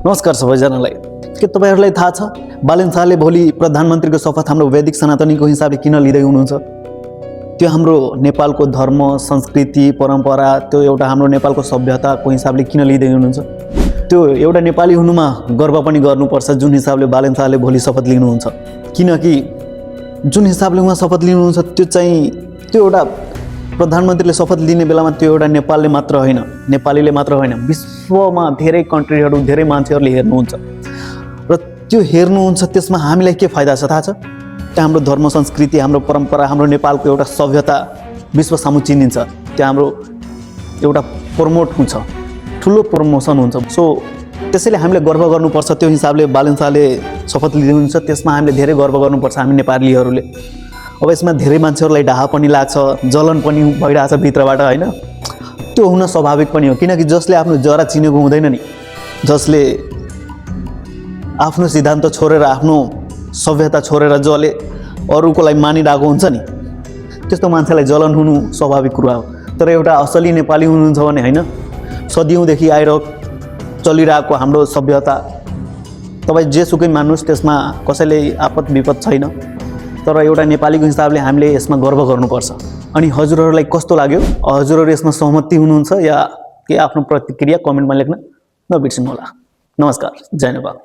नमस्कार सबैजनालाई। के तपाईहरुलाई थाहा छ बालेन शाहले भोलि प्रधानमन्त्रीको शपथ हाम्रो वैदिक सनातनीको हिसाबले किन लिँदै हुनुहुन्छ? त्यो हाम्रो नेपालको धर्म, संस्कृति, परम्परा, त्यो एउटा हाम्रो नेपालको सभ्यताको हिसाबले किन लिँदै हुनुहुन्छ? त्यो एउटा नेपाली हुनुमा गर्व पनि गर्नुपर्छ जुन हिसाबले बालेन शाहले भोलि शपथ लिनुहुन्छ। किनकि जुन हिसाबले उहाँ शपथ लिनुहुन्छ त्यो एउटा प्रधानमन्त्रीले शपथ लिने बेलामा त्यो एउटा नेपालले मात्र होइन, नेपालीले मात्र होइन, विश्वमा धेरै कन्ट्रीहरू, धेरै मान्छेहरूले हेर्नुहुन्छ र त्यो हेर्नुहुन्छ त्यसमा हामीलाई के फाइदा छ थाहा छ? त्यो हाम्रो धर्म, संस्कृति, हाम्रो परम्परा, हाम्रो नेपालको एउटा सभ्यता विश्व सामु चिनिन्छ। त्यो हाम्रो एउटा प्रमोट हुन्छ, ठुलो प्रमोसन हुन्छ। सो त्यसैले हामीले गर्व गर्नुपर्छ। त्यो हिसाबले बालेन शाहले शपथ लिनुहुन्छ, त्यसमा हामीले धेरै गर्व गर्नुपर्छ हामी नेपालीहरूले। अब यसमा धेरै मान्छेहरूलाई डाहा पनि लाग्छ, जलन पनि भइरहेछ भित्रबाट होइन। त्यो हुन स्वाभाविक पनि हो, किनकि जसले आफ्नो जरा चिनेको हुँदैन नि, जसले आफ्नो सिद्धान्त छोडेर, आफ्नो सभ्यता छोडेर जसले अरूको लागि मानिरहेको हुन्छ नि, त्यस्तो मान्छेलाई जलन हुनु स्वाभाविक कुरा हो। तर एउटा असली नेपाली हुनुहुन्छ भने होइन, सदियौँदेखि चलिरहेको हाम्रो सभ्यता तपाईँ जेसुकै मान्नुहोस्, त्यसमा कसैले आपद विपद छैन। तर एउटा नेपालीको हिसाबले हामीले यसमा गर्व गर्नुपर्छ। अनि हजुरहरूलाई कस्तो लाग्यो? हजुरहरू यसमा सहमति हुनुहुन्छ या के आफ्नो प्रतिक्रिया कमेन्टमा लेख्न नबिर्सिनु होला। नमस्कार, जय नेपाल।